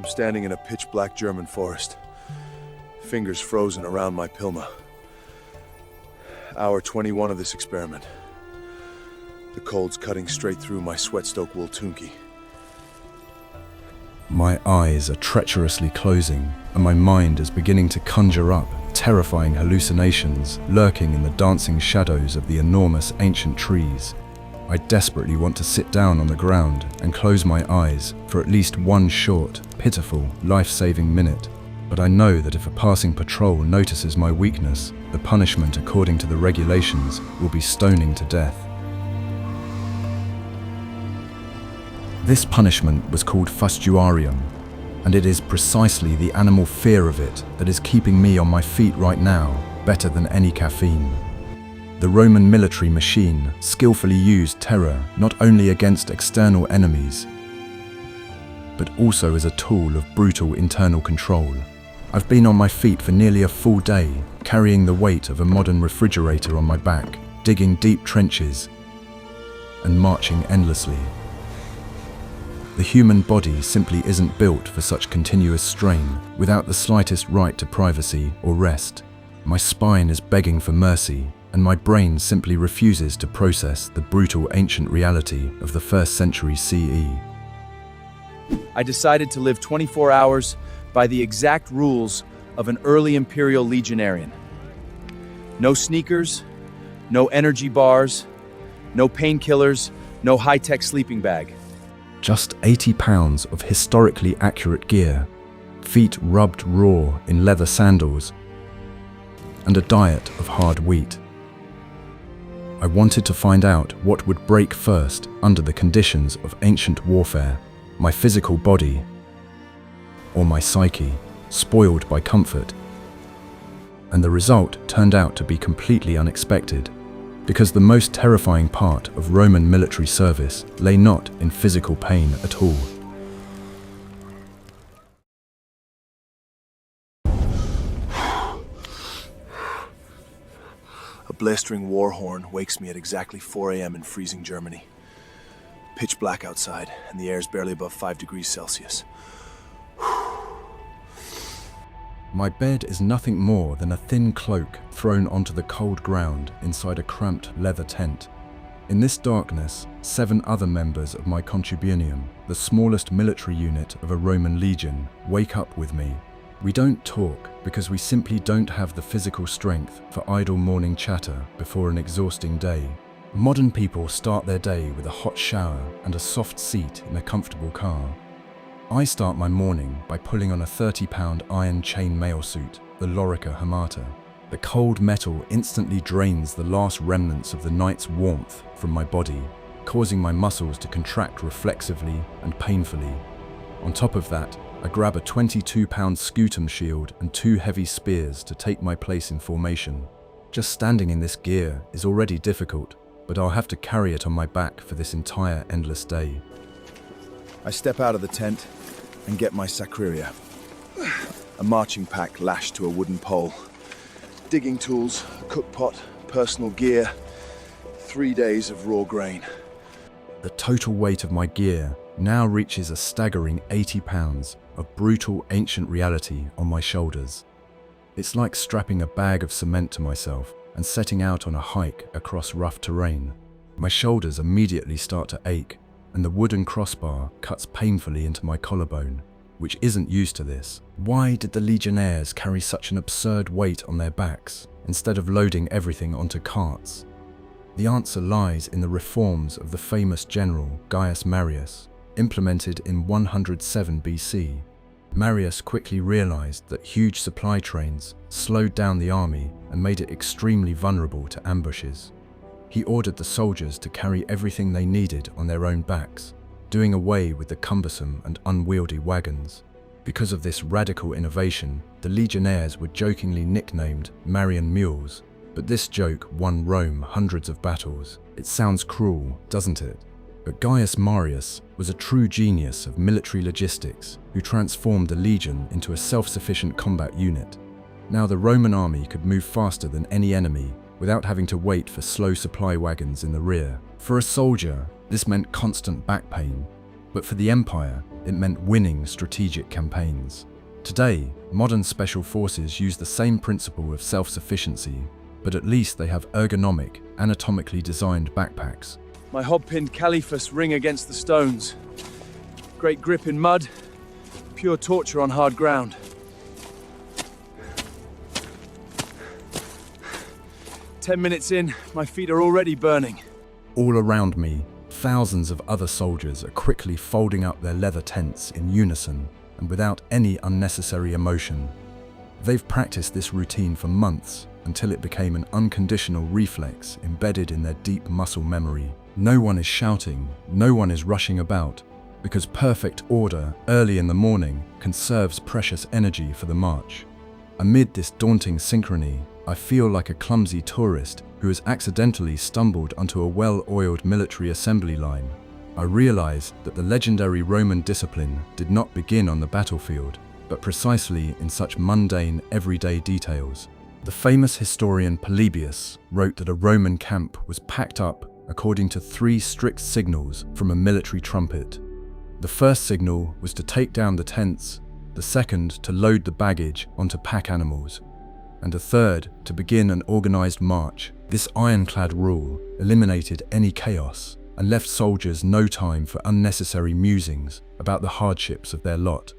I'm standing in a pitch-black German forest, fingers frozen around my Pilma. Hour 21 of this experiment. The cold's cutting straight through my sweat-stoked wool tunkie. My eyes are treacherously closing, and my mind is beginning to conjure up terrifying hallucinations lurking in the dancing shadows of the enormous ancient trees. I desperately want to sit down on the ground and close my eyes for at least one short, pitiful, life-saving minute. But I know that if a passing patrol notices my weakness, the punishment according to the regulations will be stoning to death. This punishment was called fustuarium, and it is precisely the animal fear of it that is keeping me on my feet right now better than any caffeine. The Roman military machine skillfully used terror not only against external enemies, but also as a tool of brutal internal control. I've been on my feet for nearly a full day, carrying the weight of a modern refrigerator on my back, digging deep trenches, and marching endlessly. The human body simply isn't built for such continuous strain, without the slightest right to privacy or rest. My spine is begging for mercy, and my brain simply refuses to process the brutal ancient reality of the 1st century CE. I decided to live 24 hours by the exact rules of an early imperial legionarian. No sneakers, no energy bars, no painkillers, no high-tech sleeping bag. Just 80 pounds of historically accurate gear, feet rubbed raw in leather sandals, and a diet of hard wheat. I wanted to find out what would break first under the conditions of ancient warfare, my physical body or my psyche, spoiled by comfort. And the result turned out to be completely unexpected, because the most terrifying part of Roman military service lay not in physical pain at all. A blistering war horn wakes me at exactly 4 a.m. in freezing Germany. Pitch black outside, and the air is barely above 5 degrees Celsius. My bed is nothing more than a thin cloak thrown onto the cold ground inside a cramped leather tent. In this darkness, 7 other members of my concubunium, the smallest military unit of a Roman legion, wake up with me. We don't talk because we simply don't have the physical strength for idle morning chatter before an exhausting day. Modern people start their day with a hot shower and a soft seat in a comfortable car. I start my morning by pulling on a 30-pound iron chain mail suit, the Lorica Hamata. The cold metal instantly drains the last remnants of the night's warmth from my body, causing my muscles to contract reflexively and painfully. On top of that, I grab a 22-pound scutum shield and 2 heavy spears to take my place in formation. Just standing in this gear is already difficult, but I'll have to carry it on my back for this entire endless day. I step out of the tent and get my sacraria, a marching pack lashed to a wooden pole, digging tools, a cook pot, personal gear, 3 days of raw grain. The total weight of my gear now reaches a staggering 80 pounds of brutal ancient reality on my shoulders. It's like strapping a bag of cement to myself and setting out on a hike across rough terrain. My shoulders immediately start to ache, and the wooden crossbar cuts painfully into my collarbone, which isn't used to this. Why did the legionnaires carry such an absurd weight on their backs, instead of loading everything onto carts? The answer lies in the reforms of the famous general Gaius Marius, implemented in 107 BC. Marius quickly realized that huge supply trains slowed down the army and made it extremely vulnerable to ambushes. He ordered the soldiers to carry everything they needed on their own backs, doing away with the cumbersome and unwieldy wagons. Because of this radical innovation, the legionnaires were jokingly nicknamed Marian mules, but this joke won Rome hundreds of battles. It sounds cruel, doesn't it? But Gaius Marius was a true genius of military logistics who transformed the legion into a self-sufficient combat unit. Now the Roman army could move faster than any enemy without having to wait for slow supply wagons in the rear. For a soldier, this meant constant back pain, but for the empire, it meant winning strategic campaigns. Today, modern special forces use the same principle of self-sufficiency, but at least they have ergonomic, anatomically designed backpacks. My hob-pinned caliphus ring against the stones. Great grip in mud, pure torture on hard ground. 10 minutes in, my feet are already burning. All around me, thousands of other soldiers are quickly folding up their leather tents in unison and without any unnecessary emotion. They've practiced this routine for months until it became an unconditional reflex embedded in their deep muscle memory. No one is shouting, no one is rushing about, because perfect order early in the morning conserves precious energy for the march. Amid this daunting synchrony, I feel like a clumsy tourist who has accidentally stumbled onto a well-oiled military assembly line. I realize that the legendary Roman discipline did not begin on the battlefield, but precisely in such mundane, everyday details. The famous historian Polybius wrote that a Roman camp was packed up according to 3 strict signals from a military trumpet. The first signal was to take down the tents, the second to load the baggage onto pack animals, and the third to begin an organized march. This ironclad rule eliminated any chaos and left soldiers no time for unnecessary musings about the hardships of their lot.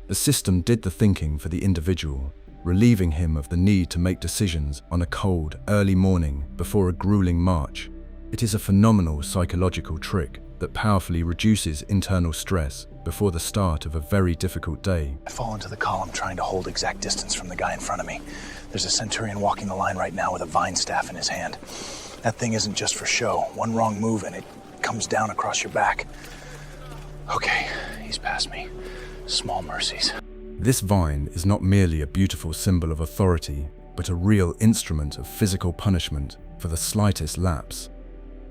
The system did the thinking for the individual, relieving him of the need to make decisions on a cold, early morning before a grueling march. It is a phenomenal psychological trick that powerfully reduces internal stress before the start of a very difficult day. I fall into the column trying to hold exact distance from the guy in front of me. There's a centurion walking the line right now with a vine staff in his hand. That thing isn't just for show. One wrong move and it comes down across your back. Okay, he's past me. Small mercies. This vine is not merely a beautiful symbol of authority, but a real instrument of physical punishment for the slightest lapse.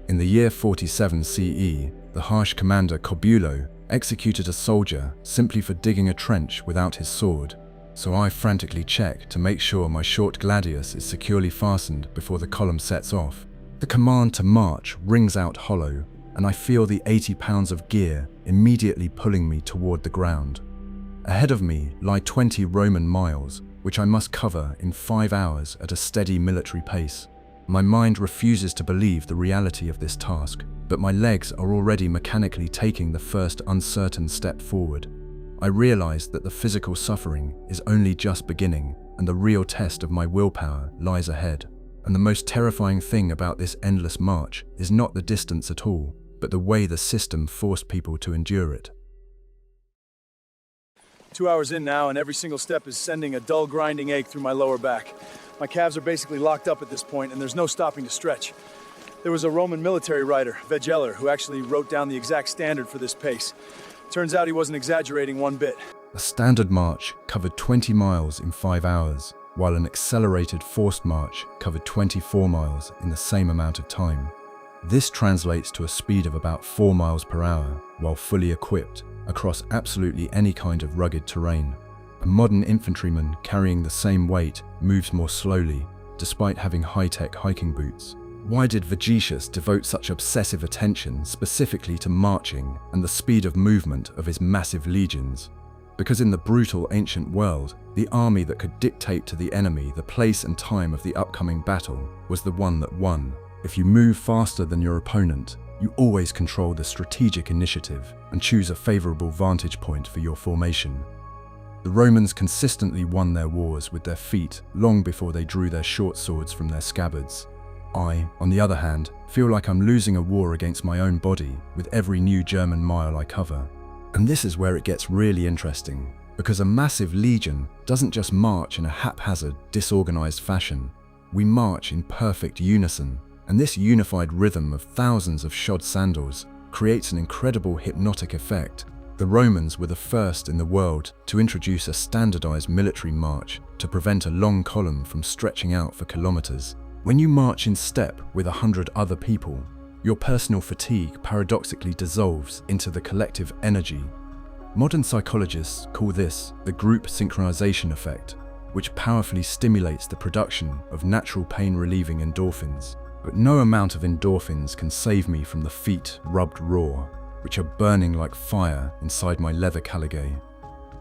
In the year 47 CE, the harsh commander Corbulo executed a soldier simply for digging a trench without his sword, so I frantically check to make sure my short gladius is securely fastened before the column sets off. The command to march rings out hollow, and I feel the 80 pounds of gear immediately pulling me toward the ground. Ahead of me lie 20 Roman miles, which I must cover in 5 hours at a steady military pace. My mind refuses to believe the reality of this task, but my legs are already mechanically taking the first uncertain step forward. I realize that the physical suffering is only just beginning, and the real test of my willpower lies ahead. And the most terrifying thing about this endless march is not the distance at all, but the way the system forced people to endure it. 2 hours in now, and every single step is sending a dull, grinding ache through my lower back. My calves are basically locked up at this point, and there's no stopping to stretch. There was a Roman military writer, Vegeller, who actually wrote down the exact standard for this pace. Turns out he wasn't exaggerating one bit. A standard march covered 20 miles in 5 hours, while an accelerated forced march covered 24 miles in the same amount of time. This translates to a speed of about 4 miles per hour, while fully equipped, across absolutely any kind of rugged terrain. A modern infantryman carrying the same weight moves more slowly, despite having high-tech hiking boots. Why did Vegetius devote such obsessive attention specifically to marching and the speed of movement of his massive legions? Because in the brutal ancient world, the army that could dictate to the enemy the place and time of the upcoming battle was the one that won. If you move faster than your opponent, you always control the strategic initiative and choose a favorable vantage point for your formation. The Romans consistently won their wars with their feet long before they drew their short swords from their scabbards. I, on the other hand, feel like I'm losing a war against my own body with every new German mile I cover. And this is where it gets really interesting, because a massive legion doesn't just march in a haphazard, disorganized fashion. We march in perfect unison, and this unified rhythm of thousands of shod sandals creates an incredible hypnotic effect. The Romans were the first in the world to introduce a standardized military march to prevent a long column from stretching out for kilometers. When you march in step with 100 other people, your personal fatigue paradoxically dissolves into the collective energy. Modern psychologists call this the group synchronization effect, which powerfully stimulates the production of natural pain-relieving endorphins. But no amount of endorphins can save me from the feet rubbed raw. which are burning like fire inside my leather caligae.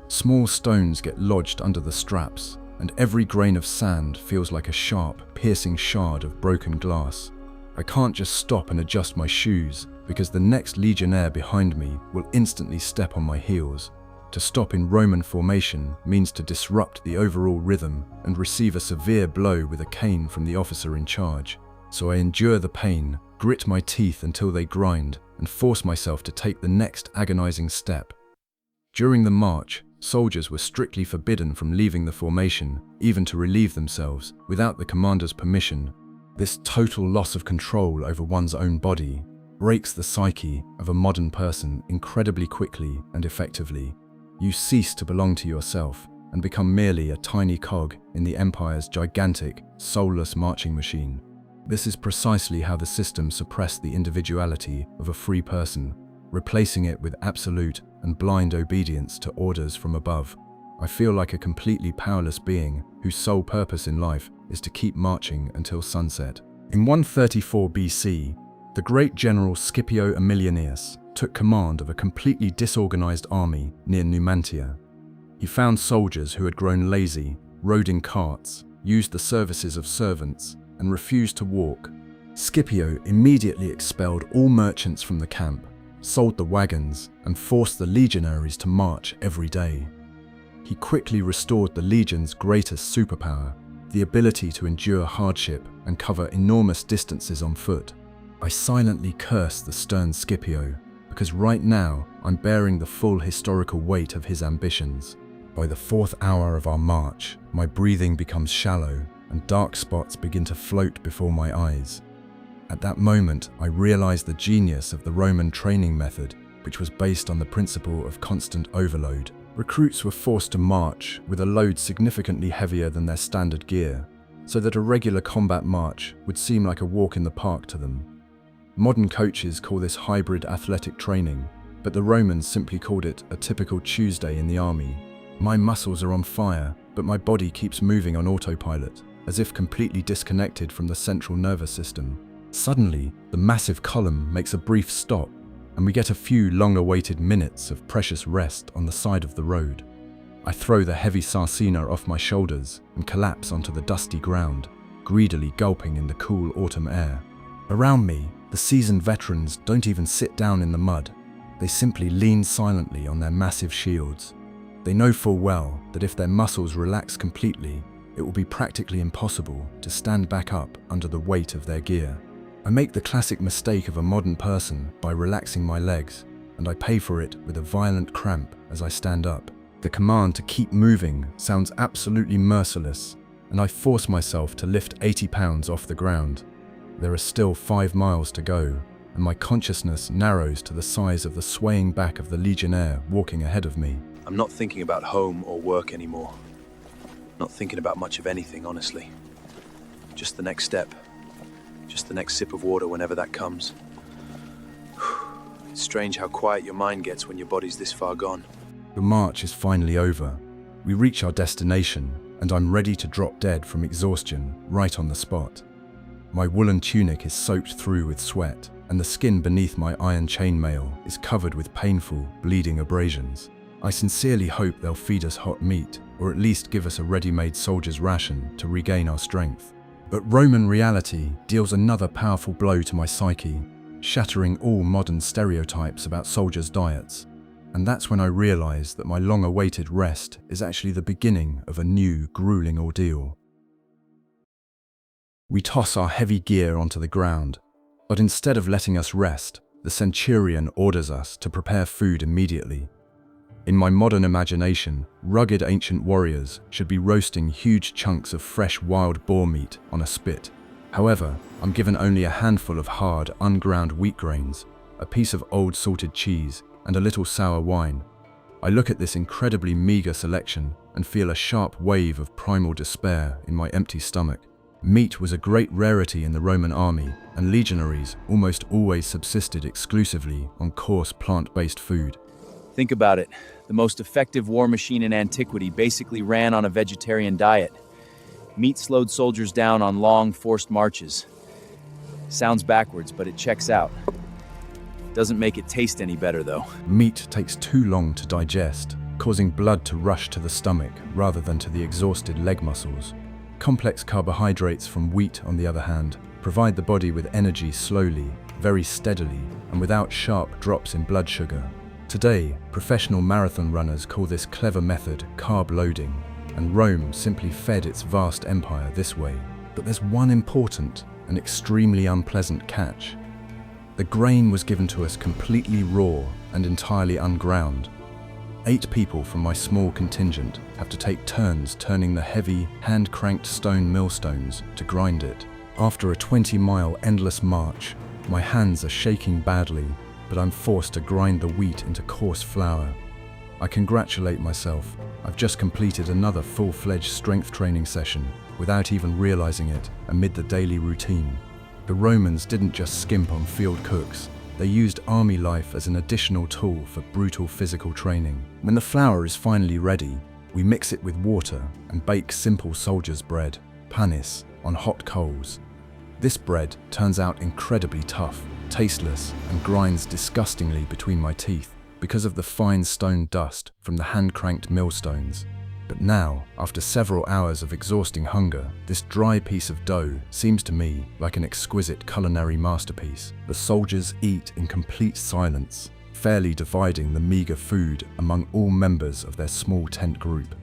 Small stones get lodged under the straps, and every grain of sand feels like a sharp, piercing shard of broken glass. I can't just stop and adjust my shoes, because the next legionnaire behind me will instantly step on my heels. To stop in Roman formation means to disrupt the overall rhythm and receive a severe blow with a cane from the officer in charge. So I endure the pain, grit my teeth until they grind, and force myself to take the next agonizing step. During the march, soldiers were strictly forbidden from leaving the formation, even to relieve themselves, without the commander's permission. This total loss of control over one's own body breaks the psyche of a modern person incredibly quickly and effectively. You cease to belong to yourself and become merely a tiny cog in the Empire's gigantic, soulless marching machine. This is precisely how the system suppressed the individuality of a free person, replacing it with absolute and blind obedience to orders from above. I feel like a completely powerless being whose sole purpose in life is to keep marching until sunset. In 134 BC, the great general Scipio Aemilianus took command of a completely disorganized army near Numantia. He found soldiers who had grown lazy, rode in carts, used the services of servants, and refused to walk. Scipio immediately expelled all merchants from the camp, sold the wagons, and forced the legionaries to march every day. He quickly restored the legion's greatest superpower, the ability to endure hardship and cover enormous distances on foot. I silently cursed the stern Scipio, because right now I'm bearing the full historical weight of his ambitions. By the 4th hour of our march, my breathing becomes shallow and dark spots begin to float before my eyes. At that moment, I realized the genius of the Roman training method, which was based on the principle of constant overload. Recruits were forced to march with a load significantly heavier than their standard gear, so that a regular combat march would seem like a walk in the park to them. Modern coaches call this hybrid athletic training, but the Romans simply called it a typical Tuesday in the army. My muscles are on fire, but my body keeps moving on autopilot, as if completely disconnected from the central nervous system. Suddenly, the massive column makes a brief stop, and we get a few long-awaited minutes of precious rest on the side of the road. I throw the heavy sarcina off my shoulders and collapse onto the dusty ground, greedily gulping in the cool autumn air. Around me, the seasoned veterans don't even sit down in the mud. They simply lean silently on their massive shields. They know full well that if their muscles relax completely, it will be practically impossible to stand back up under the weight of their gear. I make the classic mistake of a modern person by relaxing my legs, and I pay for it with a violent cramp as I stand up. The command to keep moving sounds absolutely merciless, and I force myself to lift 80 pounds off the ground. There are still 5 miles to go, and my consciousness narrows to the size of the swaying back of the legionnaire walking ahead of me. I'm not thinking about home or work anymore. Not thinking about much of anything, honestly. Just the next step. Just the next sip of water whenever that comes. It's strange how quiet your mind gets when your body's this far gone. The march is finally over. We reach our destination, and I'm ready to drop dead from exhaustion right on the spot. My woolen tunic is soaked through with sweat, and the skin beneath my iron chainmail is covered with painful, bleeding abrasions. I sincerely hope they'll feed us hot meat, or at least give us a ready-made soldier's ration to regain our strength. But Roman reality deals another powerful blow to my psyche, shattering all modern stereotypes about soldiers' diets. And that's when I realize that my long-awaited rest is actually the beginning of a new, grueling ordeal. We toss our heavy gear onto the ground, but instead of letting us rest, the centurion orders us to prepare food immediately. In my modern imagination, rugged ancient warriors should be roasting huge chunks of fresh wild boar meat on a spit. However, I'm given only a handful of hard, unground wheat grains, a piece of old salted cheese, and a little sour wine. I look at this incredibly meager selection and feel a sharp wave of primal despair in my empty stomach. Meat was a great rarity in the Roman army, and legionaries almost always subsisted exclusively on coarse plant-based food. Think about it. The most effective war machine in antiquity basically ran on a vegetarian diet. Meat slowed soldiers down on long, forced marches. Sounds backwards, but it checks out. Doesn't make it taste any better, though. Meat takes too long to digest, causing blood to rush to the stomach rather than to the exhausted leg muscles. Complex carbohydrates from wheat, on the other hand, provide the body with energy slowly, very steadily, and without sharp drops in blood sugar. Today, professional marathon runners call this clever method carb loading, and Rome simply fed its vast empire this way. But there's one important and extremely unpleasant catch. The grain was given to us completely raw and entirely unground. 8 people from my small contingent have to take turns turning the heavy, hand-cranked stone millstones to grind it. After a 20-mile endless march, my hands are shaking badly, but I'm forced to grind the wheat into coarse flour. I congratulate myself. I've just completed another full-fledged strength training session without even realizing it amid the daily routine. The Romans didn't just skimp on field cooks. They used army life as an additional tool for brutal physical training. When the flour is finally ready, we mix it with water and bake simple soldier's bread, panis, on hot coals. This bread turns out incredibly tough, tasteless, and grinds disgustingly between my teeth because of the fine stone dust from the hand-cranked millstones. But now, after several hours of exhausting hunger, this dry piece of dough seems to me like an exquisite culinary masterpiece. The soldiers eat in complete silence, fairly dividing the meager food among all members of their small tent group.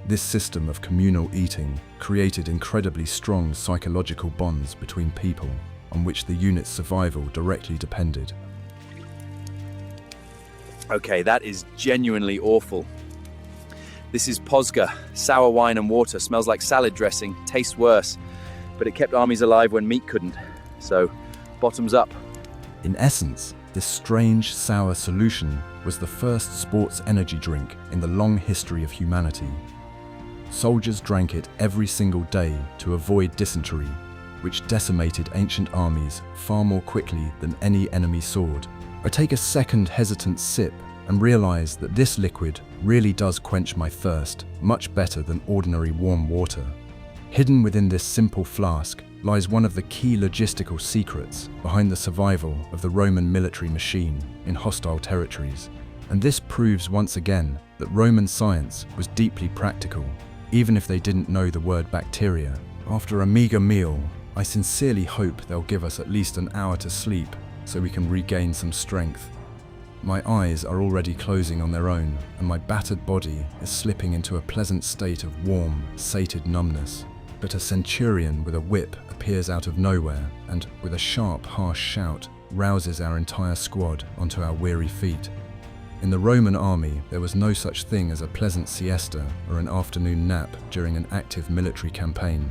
This system of communal eating created incredibly strong psychological bonds between people, on which the unit's survival directly depended. Okay, that is genuinely awful. This is Pozga, sour wine and water, smells like salad dressing, tastes worse, but it kept armies alive when meat couldn't. So, bottoms up. In essence, this strange, sour solution was the first sports energy drink in the long history of humanity. Soldiers drank it every single day to avoid dysentery, which decimated ancient armies far more quickly than any enemy sword. I take a second hesitant sip and realize that this liquid really does quench my thirst much better than ordinary warm water. Hidden within this simple flask lies one of the key logistical secrets behind the survival of the Roman military machine in hostile territories. And this proves once again that Roman science was deeply practical, even if they didn't know the word bacteria. After a meager meal, I sincerely hope they'll give us at least an hour to sleep so we can regain some strength. My eyes are already closing on their own, and my battered body is slipping into a pleasant state of warm, sated numbness. But a centurion with a whip appears out of nowhere and, with a sharp, harsh shout, rouses our entire squad onto our weary feet. In the Roman army, there was no such thing as a pleasant siesta or an afternoon nap during an active military campaign.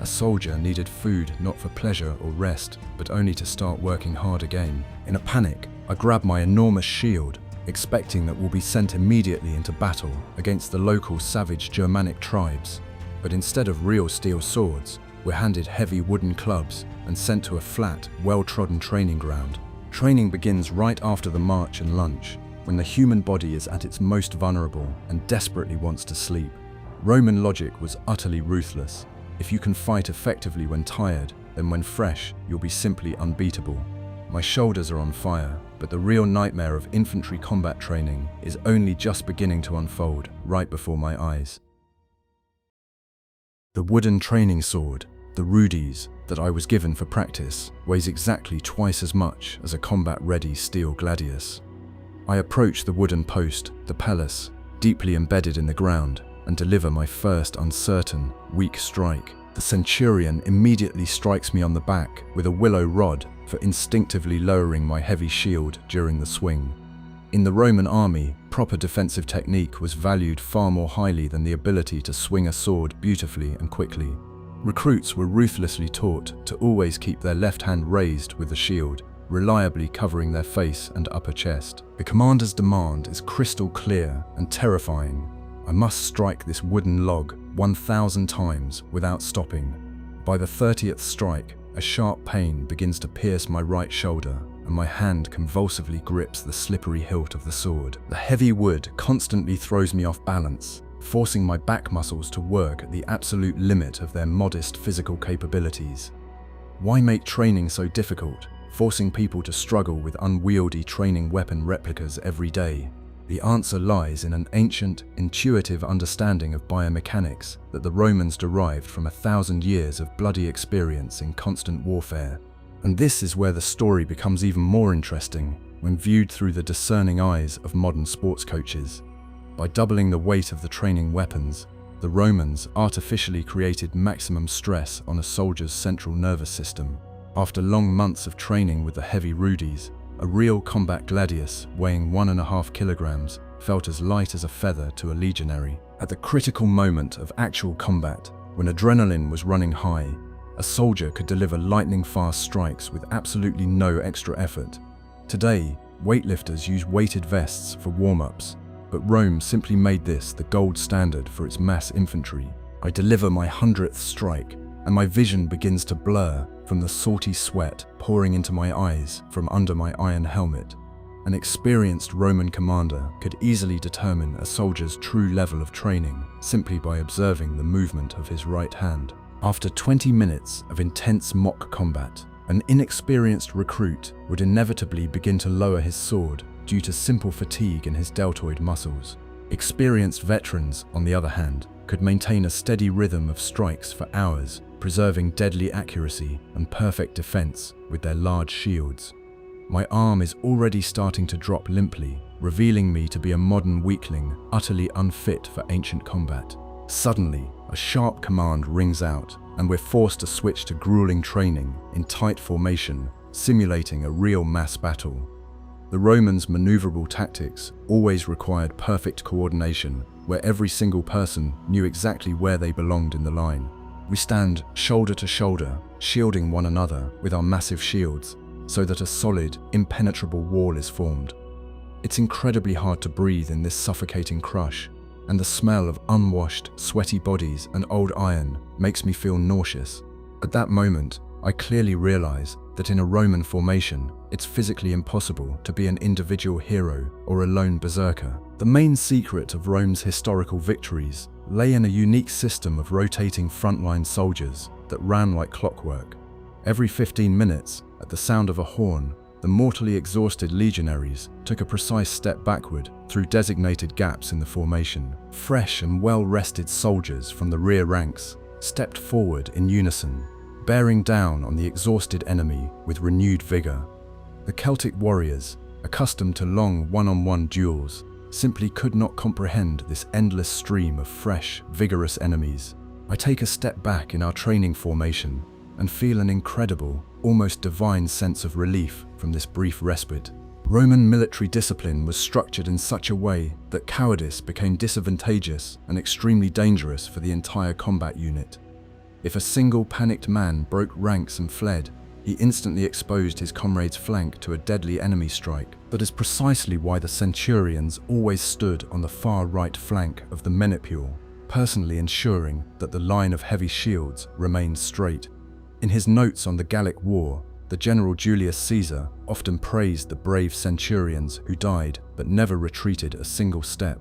A soldier needed food not for pleasure or rest, but only to start working hard again. In a panic, I grab my enormous shield, expecting that we'll be sent immediately into battle against the local savage Germanic tribes. But instead of real steel swords, we're handed heavy wooden clubs and sent to a flat, well-trodden training ground. Training begins right after the march and lunch, when the human body is at its most vulnerable and desperately wants to sleep. Roman logic was utterly ruthless. If you can fight effectively when tired, then when fresh, you'll be simply unbeatable. My shoulders are on fire, but the real nightmare of infantry combat training is only just beginning to unfold right before my eyes. The wooden training sword, the Rudis, that I was given for practice, weighs exactly twice as much as a combat-ready steel gladius. I approach the wooden post, the palace, deeply embedded in the ground, and deliver my first uncertain, weak strike. The centurion immediately strikes me on the back with a willow rod for instinctively lowering my heavy shield during the swing. In the Roman army, proper defensive technique was valued far more highly than the ability to swing a sword beautifully and quickly. Recruits were ruthlessly taught to always keep their left hand raised with the shield, reliably covering their face and upper chest. The commander's demand is crystal clear and terrifying. I must strike this wooden log 1,000 times without stopping. By the 30th strike, a sharp pain begins to pierce my right shoulder, and my hand convulsively grips the slippery hilt of the sword. The heavy wood constantly throws me off balance, forcing my back muscles to work at the absolute limit of their modest physical capabilities. Why make training so difficult? forcing people to struggle with unwieldy training weapon replicas every day? The answer lies in an ancient, intuitive understanding of biomechanics that the Romans derived from 1,000 years of bloody experience in constant warfare. And this is where the story becomes even more interesting when viewed through the discerning eyes of modern sports coaches. By doubling the weight of the training weapons, the Romans artificially created maximum stress on a soldier's central nervous system. After long months of training with the heavy rudies, a real combat gladius weighing 1.5 kilograms felt as light as a feather to a legionary. At the critical moment of actual combat, when adrenaline was running high, a soldier could deliver lightning-fast strikes with absolutely no extra effort. Today, weightlifters use weighted vests for warm-ups, but Rome simply made this the gold standard for its mass infantry. I deliver my 100th strike, and my vision begins to blur from the salty sweat pouring into my eyes from under my iron helmet. An experienced Roman commander could easily determine a soldier's true level of training simply by observing the movement of his right hand. After 20 minutes of intense mock combat, an inexperienced recruit would inevitably begin to lower his sword due to simple fatigue in his deltoid muscles. Experienced veterans, on the other hand, could maintain a steady rhythm of strikes for hours, preserving deadly accuracy and perfect defense with their large shields. My arm is already starting to drop limply, revealing me to be a modern weakling utterly unfit for ancient combat. Suddenly, a sharp command rings out, and we're forced to switch to grueling training in tight formation, simulating a real mass battle. The Romans' maneuverable tactics always required perfect coordination, where every single person knew exactly where they belonged in the line. We stand shoulder to shoulder, shielding one another with our massive shields, so that a solid, impenetrable wall is formed. It's incredibly hard to breathe in this suffocating crush, and the smell of unwashed, sweaty bodies and old iron makes me feel nauseous. At that moment, I clearly realize that in a Roman formation, it's physically impossible to be an individual hero or a lone berserker. The main secret of Rome's historical victories lay in a unique system of rotating frontline soldiers that ran like clockwork. Every 15 minutes, at the sound of a horn, the mortally exhausted legionaries took a precise step backward through designated gaps in the formation. Fresh and well-rested soldiers from the rear ranks stepped forward in unison, bearing down on the exhausted enemy with renewed vigor. The Celtic warriors, accustomed to long one-on-one duels, simply could not comprehend this endless stream of fresh, vigorous enemies. I take a step back in our training formation and feel an incredible, almost divine sense of relief from this brief respite. Roman military discipline was structured in such a way that cowardice became disadvantageous and extremely dangerous for the entire combat unit. If a single panicked man broke ranks and fled, he instantly exposed his comrade's flank to a deadly enemy strike. That is precisely why the centurions always stood on the far right flank of the menipule, personally ensuring that the line of heavy shields remained straight. In his notes on the Gallic War, the general Julius Caesar often praised the brave centurions who died but never retreated a single step.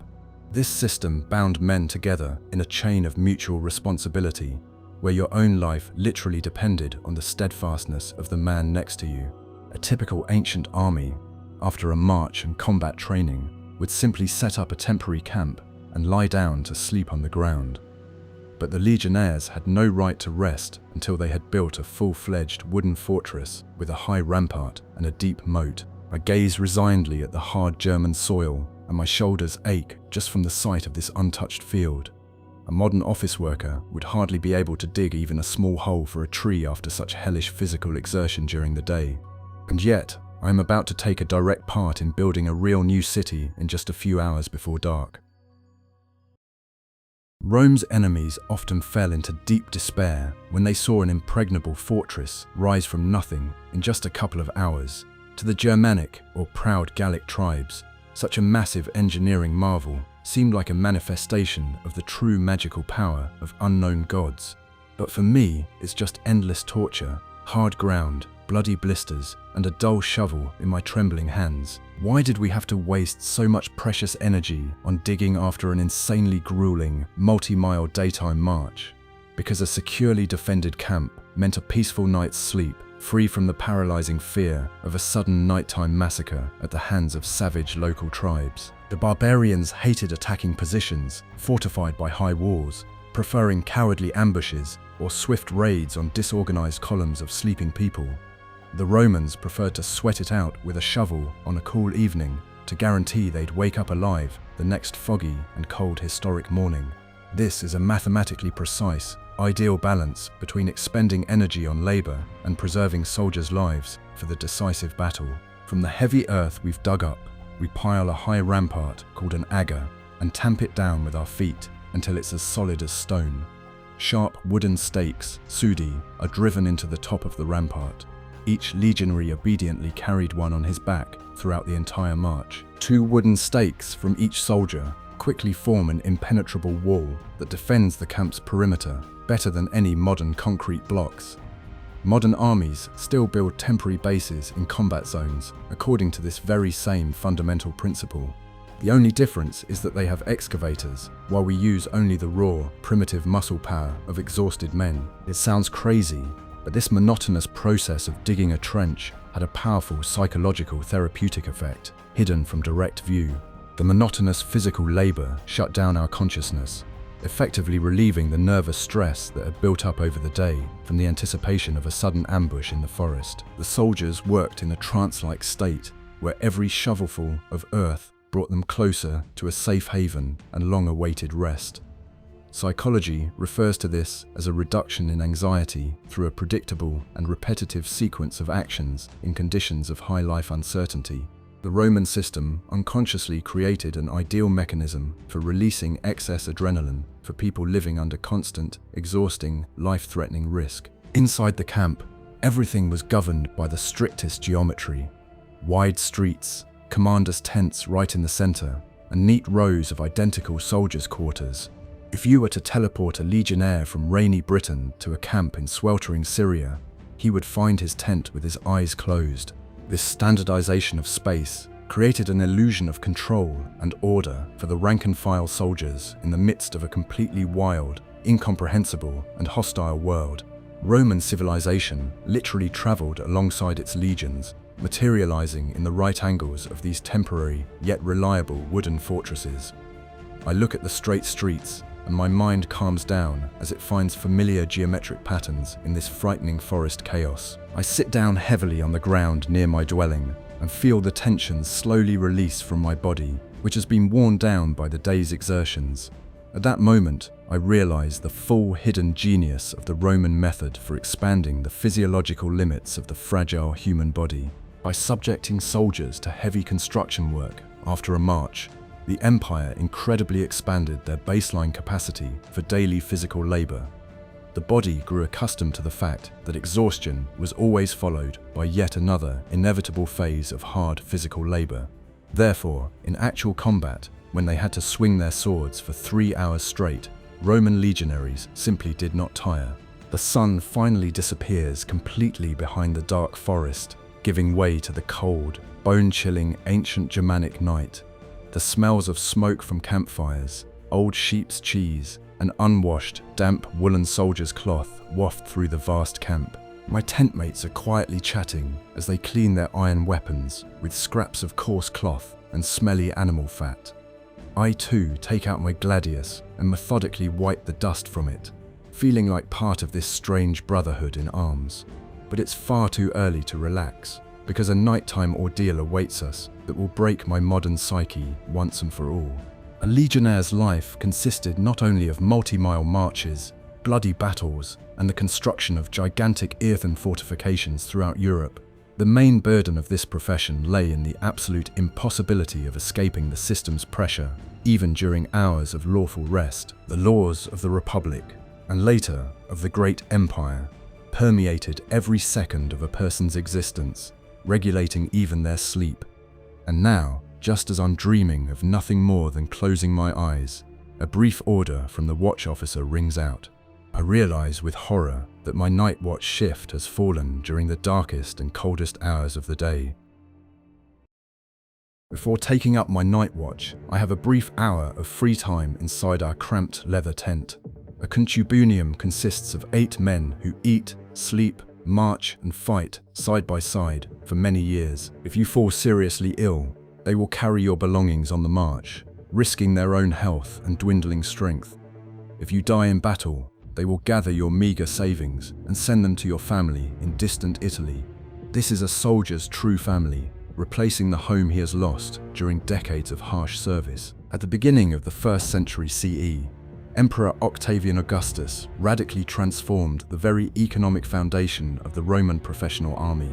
This system bound men together in a chain of mutual responsibility, where your own life literally depended on the steadfastness of the man next to you. A typical ancient army, after a march and combat training, would simply set up a temporary camp and lie down to sleep on the ground. But the legionnaires had no right to rest until they had built a full-fledged wooden fortress with a high rampart and a deep moat. I gaze resignedly at the hard German soil, and my shoulders ache just from the sight of this untouched field. A modern office worker would hardly be able to dig even a small hole for a tree after such hellish physical exertion during the day. And yet, I am about to take a direct part in building a real new city in just a few hours before dark. Rome's enemies often fell into deep despair when they saw an impregnable fortress rise from nothing in just a couple of hours. To the Germanic or proud Gallic tribes, such a massive engineering marvel seemed like a manifestation of the true magical power of unknown gods. But for me, it's just endless torture, hard ground, bloody blisters, and a dull shovel in my trembling hands. Why did we have to waste so much precious energy on digging after an insanely grueling, multi-mile daytime march? Because a securely defended camp meant a peaceful night's sleep free from the paralyzing fear of a sudden nighttime massacre at the hands of savage local tribes. The barbarians hated attacking positions fortified by high walls, preferring cowardly ambushes or swift raids on disorganized columns of sleeping people. The Romans preferred to sweat it out with a shovel on a cool evening to guarantee they'd wake up alive the next foggy and cold historic morning. This is a mathematically precise, ideal balance between expending energy on labor and preserving soldiers' lives for the decisive battle. From the heavy earth we've dug up, we pile a high rampart called an agger and tamp it down with our feet until it's as solid as stone. Sharp wooden stakes, sudi, are driven into the top of the rampart. Each legionary obediently carried one on his back throughout the entire march. 2 wooden stakes from each soldier quickly form an impenetrable wall that defends the camp's perimeter better than any modern concrete blocks. Modern armies still build temporary bases in combat zones according to this very same fundamental principle. The only difference is that they have excavators, while we use only the raw, primitive muscle power of exhausted men. It sounds crazy, but this monotonous process of digging a trench had a powerful psychological therapeutic effect, hidden from direct view. The monotonous physical labor shut down our consciousness, effectively relieving the nervous stress that had built up over the day from the anticipation of a sudden ambush in the forest. The soldiers worked in a trance-like state where every shovelful of earth brought them closer to a safe haven and long-awaited rest. Psychology refers to this as a reduction in anxiety through a predictable and repetitive sequence of actions in conditions of high life uncertainty. The Roman system unconsciously created an ideal mechanism for releasing excess adrenaline for people living under constant, exhausting, life-threatening risk. Inside the camp, everything was governed by the strictest geometry. Wide streets, commanders' tents right in the center, and neat rows of identical soldiers' quarters. If you were to teleport a legionnaire from rainy Britain to a camp in sweltering Syria, he would find his tent with his eyes closed. This standardization of space created an illusion of control and order for the rank-and-file soldiers in the midst of a completely wild, incomprehensible, and hostile world. Roman civilization literally traveled alongside its legions, materializing in the right angles of these temporary yet reliable wooden fortresses. I look at the straight streets, and my mind calms down as it finds familiar geometric patterns in this frightening forest chaos. I sit down heavily on the ground near my dwelling and feel the tensions slowly release from my body, which has been worn down by the day's exertions. At that moment, I realize the full hidden genius of the Roman method for expanding the physiological limits of the fragile human body. By subjecting soldiers to heavy construction work after a march, the empire incredibly expanded their baseline capacity for daily physical labor. The body grew accustomed to the fact that exhaustion was always followed by yet another inevitable phase of hard physical labor. Therefore, in actual combat, when they had to swing their swords for 3 hours straight, Roman legionaries simply did not tire. The sun finally disappears completely behind the dark forest, giving way to the cold, bone-chilling ancient Germanic night. The smells of smoke from campfires, old sheep's cheese, and unwashed, damp woolen soldier's cloth waft through the vast camp. My tent mates are quietly chatting as they clean their iron weapons with scraps of coarse cloth and smelly animal fat. I too take out my gladius and methodically wipe the dust from it, feeling like part of this strange brotherhood in arms. But it's far too early to relax, because a nighttime ordeal awaits us that will break my modern psyche once and for all. A legionnaire's life consisted not only of multi-mile marches, bloody battles, and the construction of gigantic earthen fortifications throughout Europe. The main burden of this profession lay in the absolute impossibility of escaping the system's pressure, even during hours of lawful rest. The laws of the Republic, and later of the Great Empire, permeated every second of a person's existence, regulating even their sleep. And now, just as I'm dreaming of nothing more than closing my eyes, a brief order from the watch officer rings out. I realize with horror that my night watch shift has fallen during the darkest and coldest hours of the day. Before taking up my night watch, I have a brief hour of free time inside our cramped leather tent. A concubunium consists of 8 men who eat, sleep, march and fight side by side for many years. If you fall seriously ill, they will carry your belongings on the march, risking their own health and dwindling strength. If you die in battle, they will gather your meager savings and send them to your family in distant Italy. This is a soldier's true family, replacing the home he has lost during decades of harsh service. At the beginning of the 1st century CE, Emperor Octavian Augustus radically transformed the very economic foundation of the Roman professional army.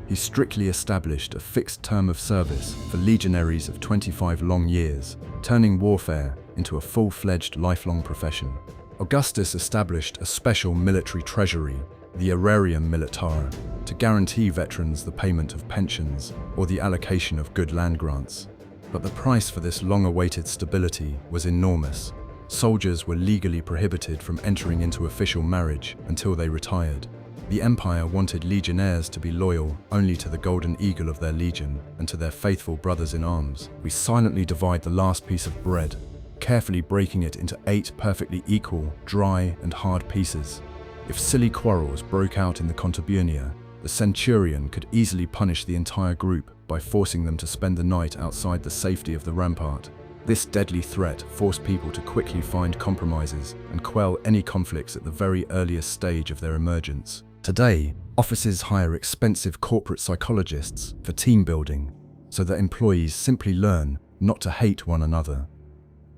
He strictly established a fixed term of service for legionaries of 25 long years, turning warfare into a full-fledged lifelong profession. Augustus established a special military treasury, the Aerarium Militare, to guarantee veterans the payment of pensions or the allocation of good land grants. But the price for this long-awaited stability was enormous. Soldiers were legally prohibited from entering into official marriage until they retired. The empire wanted legionnaires to be loyal only to the golden eagle of their legion and to their faithful brothers in arms. We silently divide the last piece of bread, carefully breaking it into 8 perfectly equal, dry and hard pieces. If silly quarrels broke out in the contubernia, the centurion could easily punish the entire group by forcing them to spend the night outside the safety of the rampart. This deadly threat forced people to quickly find compromises and quell any conflicts at the very earliest stage of their emergence. Today, offices hire expensive corporate psychologists for team building, so that employees simply learn not to hate one another.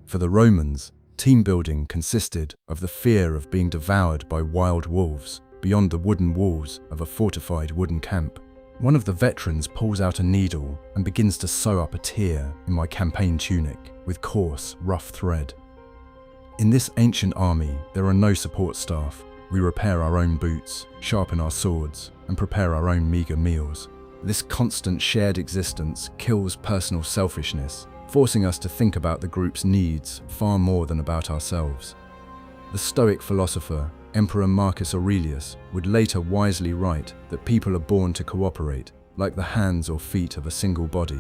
For the Romans, team building consisted of the fear of being devoured by wild wolves beyond the wooden walls of a fortified wooden camp. One of the veterans pulls out a needle and begins to sew up a tear in my campaign tunic with coarse, rough thread. In this ancient army, there are no support staff. We repair our own boots, sharpen our swords, and prepare our own meager meals. This constant shared existence kills personal selfishness, forcing us to think about the group's needs far more than about ourselves. The Stoic philosopher, Emperor Marcus Aurelius, would later wisely write that people are born to cooperate, like the hands or feet of a single body.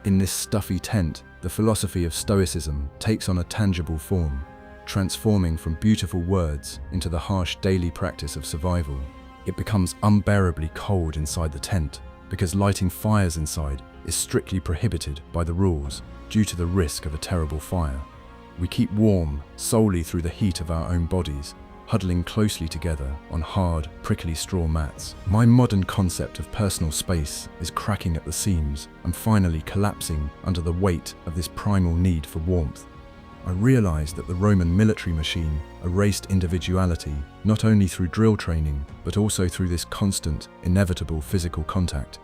In this stuffy tent, the philosophy of Stoicism takes on a tangible form, transforming from beautiful words into the harsh daily practice of survival. It becomes unbearably cold inside the tent, because lighting fires inside is strictly prohibited by the rules due to the risk of a terrible fire. We keep warm solely through the heat of our own bodies, huddling closely together on hard, prickly straw mats. My modern concept of personal space is cracking at the seams and finally collapsing under the weight of this primal need for warmth. I realized that the Roman military machine erased individuality not only through drill training, but also through this constant, inevitable physical contact.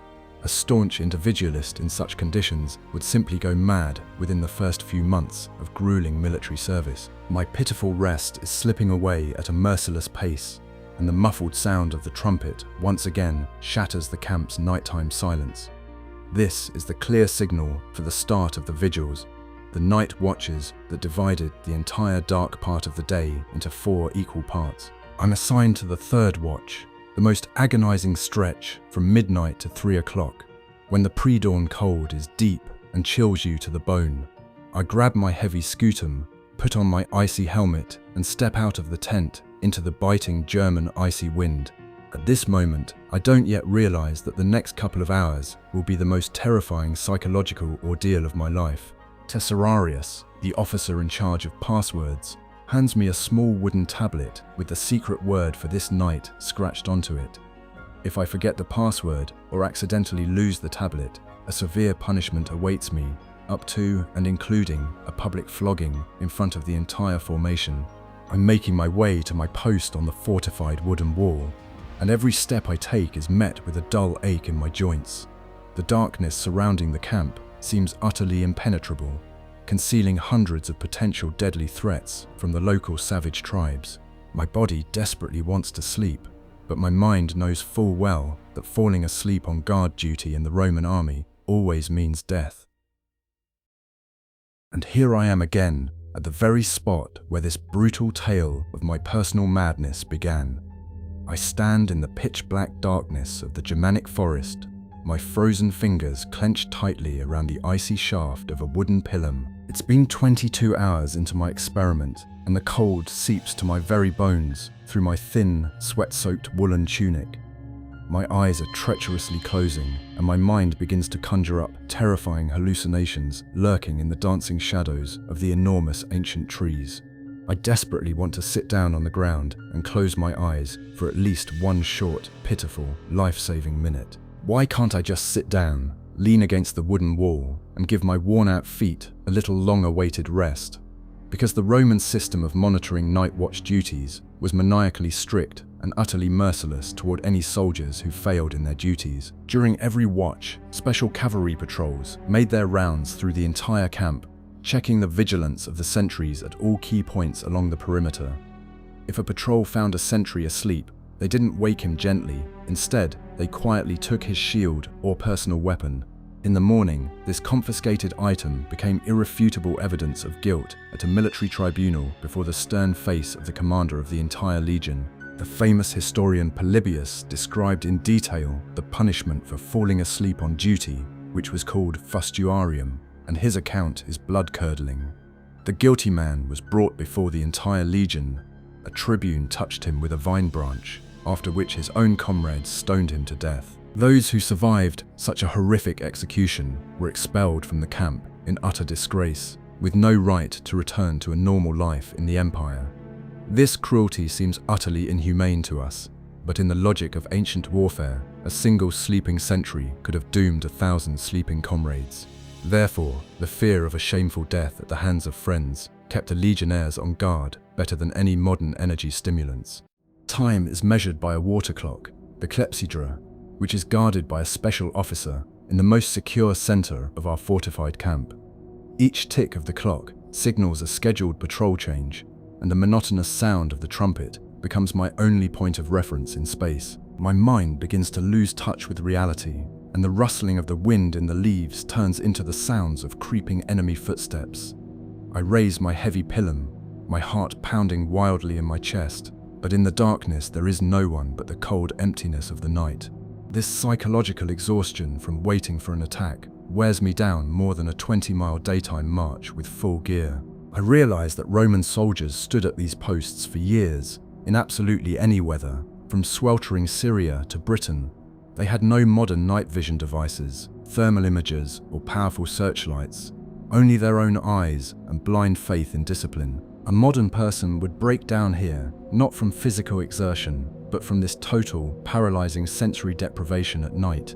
A staunch individualist in such conditions would simply go mad within the first few months of grueling military service. My pitiful rest is slipping away at a merciless pace, and the muffled sound of the trumpet once again shatters the camp's nighttime silence. This is the clear signal for the start of the vigils, the night watches that divided the entire dark part of the day into 4 equal parts. I'm assigned to the 3rd watch, the most agonizing stretch from midnight to 3 o'clock, when the pre-dawn cold is deep and chills you to the bone. I grab my heavy scutum, put on my icy helmet, and step out of the tent into the biting German icy wind. At this moment, I don't yet realize that the next couple of hours will be the most terrifying psychological ordeal of my life. Tesserarius, the officer in charge of passwords, hands me a small wooden tablet with the secret word for this night scratched onto it. If I forget the password or accidentally lose the tablet, a severe punishment awaits me, up to and including a public flogging in front of the entire formation. I'm making my way to my post on the fortified wooden wall, and every step I take is met with a dull ache in my joints. The darkness surrounding the camp seems utterly impenetrable, concealing hundreds of potential deadly threats from the local savage tribes. My body desperately wants to sleep, but my mind knows full well that falling asleep on guard duty in the Roman army always means death. And here I am again, at the very spot where this brutal tale of my personal madness began. I stand in the pitch-black darkness of the Germanic forest, my frozen fingers clenched tightly around the icy shaft of a wooden pilum. It's been 22 hours into my experiment, and the cold seeps to my very bones through my thin, sweat-soaked woolen tunic. My eyes are treacherously closing, and my mind begins to conjure up terrifying hallucinations lurking in the dancing shadows of the enormous ancient trees. I desperately want to sit down on the ground and close my eyes for at least one short, pitiful, life-saving minute. Why can't I just sit down, lean against the wooden wall, and give my worn-out feet a little long-awaited rest? Because the Roman system of monitoring night watch duties was maniacally strict and utterly merciless toward any soldiers who failed in their duties. During every watch, special cavalry patrols made their rounds through the entire camp, checking the vigilance of the sentries at all key points along the perimeter. If a patrol found a sentry asleep, they didn't wake him gently. Instead, they quietly took his shield or personal weapon. In the morning, this confiscated item became irrefutable evidence of guilt at a military tribunal before the stern face of the commander of the entire legion. The famous historian Polybius described in detail the punishment for falling asleep on duty, which was called fustuarium, and his account is blood-curdling. The guilty man was brought before the entire legion. A tribune touched him with a vine branch, after which his own comrades stoned him to death. Those who survived such a horrific execution were expelled from the camp in utter disgrace, with no right to return to a normal life in the empire. This cruelty seems utterly inhumane to us, but in the logic of ancient warfare, a single sleeping sentry could have doomed 1,000 sleeping comrades. Therefore, the fear of a shameful death at the hands of friends kept the legionnaires on guard better than any modern energy stimulants. Time is measured by a water clock, the clepsydra, which is guarded by a special officer in the most secure center of our fortified camp. Each tick of the clock signals a scheduled patrol change, and the monotonous sound of the trumpet becomes my only point of reference in space. My mind begins to lose touch with reality, and the rustling of the wind in the leaves turns into the sounds of creeping enemy footsteps. I raise my heavy pilum, my heart pounding wildly in my chest, but in the darkness there is no one but the cold emptiness of the night. This psychological exhaustion from waiting for an attack wears me down more than a 20-mile daytime march with full gear. I realize that Roman soldiers stood at these posts for years, in absolutely any weather, from sweltering Syria to Britain. They had no modern night vision devices, thermal imagers, or powerful searchlights, only their own eyes and blind faith in discipline. A modern person would break down here, not from physical exertion, but from this total, paralyzing sensory deprivation at night.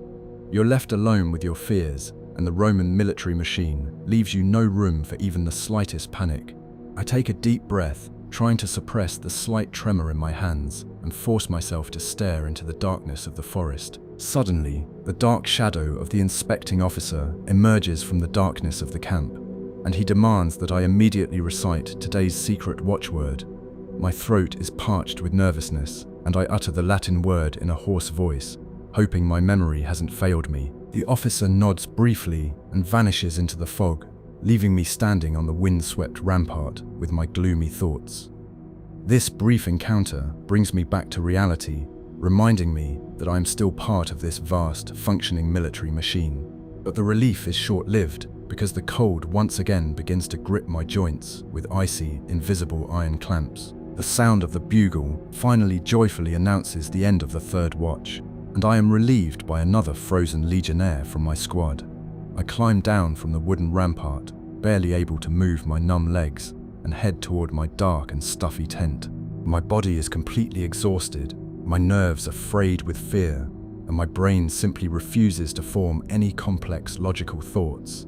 You're left alone with your fears, and the Roman military machine leaves you no room for even the slightest panic. I take a deep breath, trying to suppress the slight tremor in my hands, and force myself to stare into the darkness of the forest. Suddenly, the dark shadow of the inspecting officer emerges from the darkness of the camp, and he demands that I immediately recite today's secret watchword. My throat is parched with nervousness, and I utter the Latin word in a hoarse voice, hoping my memory hasn't failed me. The officer nods briefly and vanishes into the fog, leaving me standing on the wind-swept rampart with my gloomy thoughts. This brief encounter brings me back to reality, reminding me that I am still part of this vast, functioning military machine. But the relief is short-lived, because the cold once again begins to grip my joints with icy, invisible iron clamps. The sound of the bugle finally joyfully announces the end of the third watch, and I am relieved by another frozen legionnaire from my squad. I climb down from the wooden rampart, barely able to move my numb legs, and head toward my dark and stuffy tent. My body is completely exhausted, my nerves are frayed with fear, and my brain simply refuses to form any complex logical thoughts.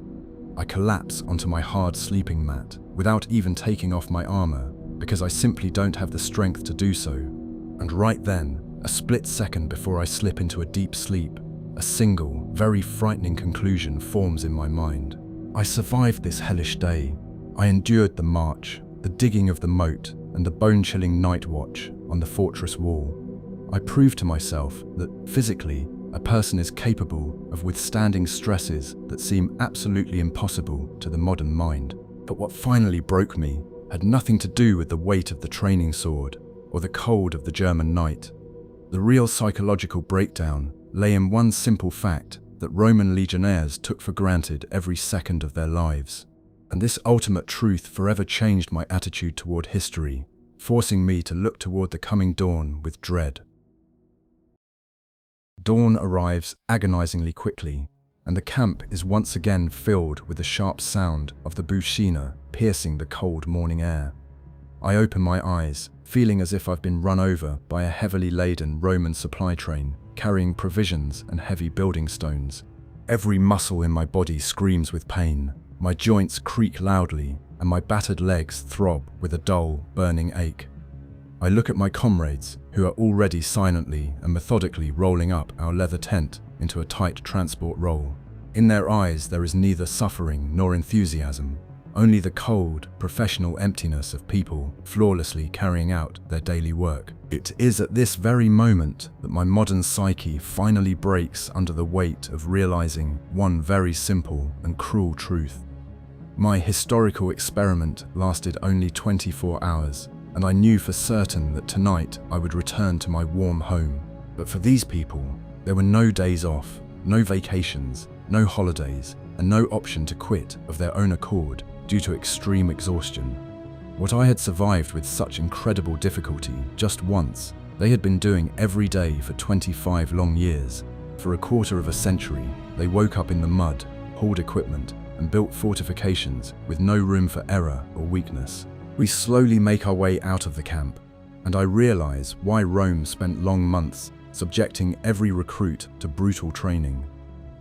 I collapse onto my hard sleeping mat without even taking off my armor, because I simply don't have the strength to do so. And right then, a split second before I slip into a deep sleep, a single, very frightening conclusion forms in my mind. I survived this hellish day. I endured the march, the digging of the moat, and the bone-chilling night watch on the fortress wall. I proved to myself that, physically, a person is capable of withstanding stresses that seem absolutely impossible to the modern mind. But what finally broke me had nothing to do with the weight of the training sword or the cold of the German night. The real psychological breakdown lay in one simple fact that Roman legionnaires took for granted every second of their lives. And this ultimate truth forever changed my attitude toward history, forcing me to look toward the coming dawn with dread. Dawn arrives agonizingly quickly, and the camp is once again filled with the sharp sound of the bushina piercing the cold morning air. I open my eyes, feeling as if I've been run over by a heavily laden Roman supply train, carrying provisions and heavy building stones. Every muscle in my body screams with pain, my joints creak loudly, and my battered legs throb with a dull, burning ache. I look at my comrades, who are already silently and methodically rolling up our leather tent into a tight transport roll. In their eyes there is neither suffering nor enthusiasm, only the cold, professional emptiness of people flawlessly carrying out their daily work. It is at this very moment that my modern psyche finally breaks under the weight of realizing one very simple and cruel truth. My historical experiment lasted only 24 hours, and I knew for certain that tonight I would return to my warm home. But for these people, there were no days off, no vacations, no holidays, and no option to quit of their own accord due to extreme exhaustion. What I had survived with such incredible difficulty just once, they had been doing every day for 25 long years. For a quarter of a century, they woke up in the mud, hauled equipment, and built fortifications with no room for error or weakness. We slowly make our way out of the camp, and I realize why Rome spent long months subjecting every recruit to brutal training.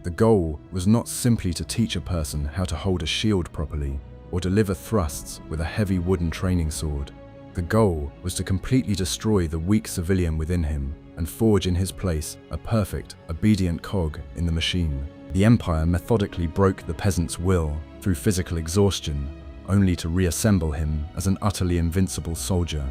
The goal was not simply to teach a person how to hold a shield properly or deliver thrusts with a heavy wooden training sword. The goal was to completely destroy the weak civilian within him and forge in his place a perfect, obedient cog in the machine. The empire methodically broke the peasant's will through physical exhaustion, only to reassemble him as an utterly invincible soldier.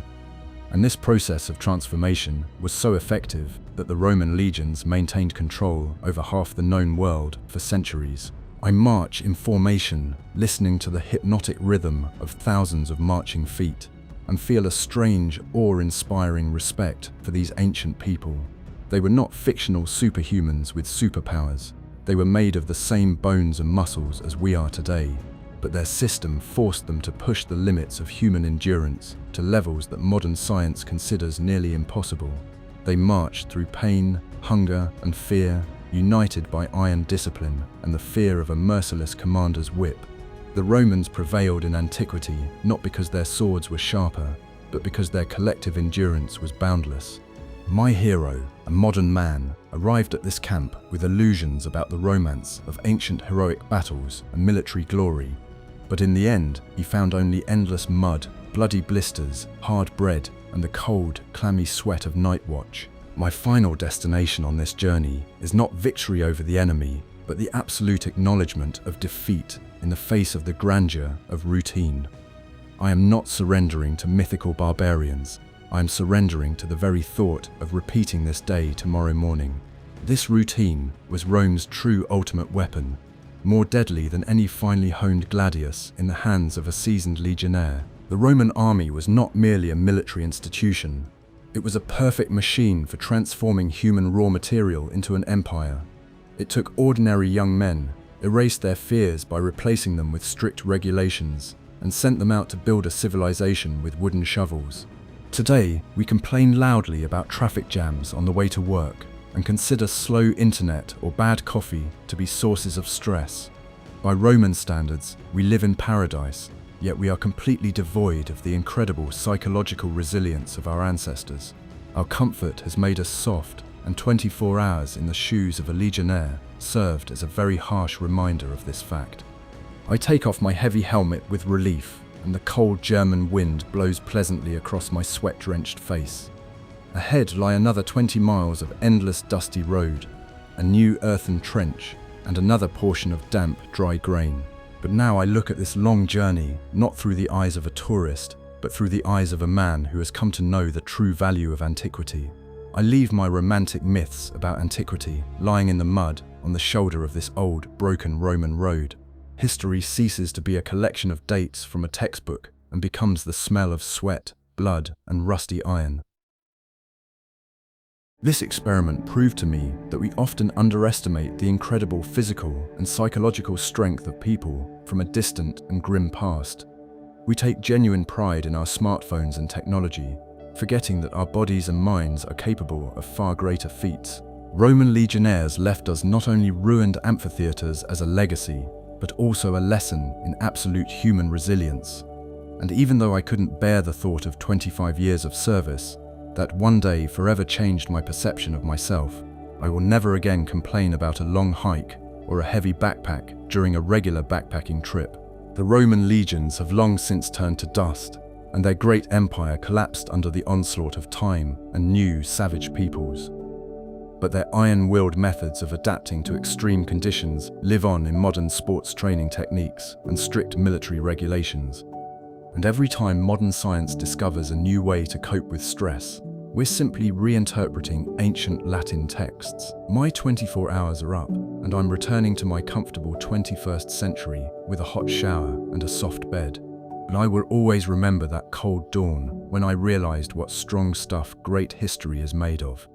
And this process of transformation was so effective that the Roman legions maintained control over half the known world for centuries. I march in formation, listening to the hypnotic rhythm of thousands of marching feet, and feel a strange, awe-inspiring respect for these ancient people. They were not fictional superhumans with superpowers. They were made of the same bones and muscles as we are today, but their system forced them to push the limits of human endurance to levels that modern science considers nearly impossible. They marched through pain, hunger, and fear, united by iron discipline and the fear of a merciless commander's whip. The Romans prevailed in antiquity not because their swords were sharper, but because their collective endurance was boundless. My hero, a modern man, arrived at this camp with illusions about the romance of ancient heroic battles and military glory. But in the end, he found only endless mud, bloody blisters, hard bread, and the cold, clammy sweat of night watch. My final destination on this journey is not victory over the enemy, but the absolute acknowledgement of defeat in the face of the grandeur of routine. I am not surrendering to mythical barbarians. I am surrendering to the very thought of repeating this day tomorrow morning. This routine was Rome's true ultimate weapon, more deadly than any finely honed gladius in the hands of a seasoned legionnaire. The Roman army was not merely a military institution. It was a perfect machine for transforming human raw material into an empire. It took ordinary young men, erased their fears by replacing them with strict regulations, and sent them out to build a civilization with wooden shovels. Today, we complain loudly about traffic jams on the way to work and consider slow internet or bad coffee to be sources of stress. By Roman standards, we live in paradise, yet we are completely devoid of the incredible psychological resilience of our ancestors. Our comfort has made us soft, and 24 hours in the shoes of a legionnaire served as a very harsh reminder of this fact. I take off my heavy helmet with relief, and the cold German wind blows pleasantly across my sweat-drenched face. Ahead lie another 20 miles of endless dusty road, a new earthen trench, and another portion of damp, dry grain. But now I look at this long journey not through the eyes of a tourist, but through the eyes of a man who has come to know the true value of antiquity. I leave my romantic myths about antiquity lying in the mud on the shoulder of this old, broken Roman road. History ceases to be a collection of dates from a textbook and becomes the smell of sweat, blood, and rusty iron. This experiment proved to me that we often underestimate the incredible physical and psychological strength of people from a distant and grim past. We take genuine pride in our smartphones and technology, forgetting that our bodies and minds are capable of far greater feats. Roman legionnaires left us not only ruined amphitheaters as a legacy, but also a lesson in absolute human resilience. And even though I couldn't bear the thought of 25 years of service, that one day forever changed my perception of myself, I will never again complain about a long hike or a heavy backpack during a regular backpacking trip. The Roman legions have long since turned to dust, and their great empire collapsed under the onslaught of time and new, savage peoples. But their iron-willed methods of adapting to extreme conditions live on in modern sports training techniques and strict military regulations. And every time modern science discovers a new way to cope with stress, we're simply reinterpreting ancient Latin texts. My 24 hours are up, and I'm returning to my comfortable 21st century with a hot shower and a soft bed. But I will always remember that cold dawn when I realized what strong stuff great history is made of.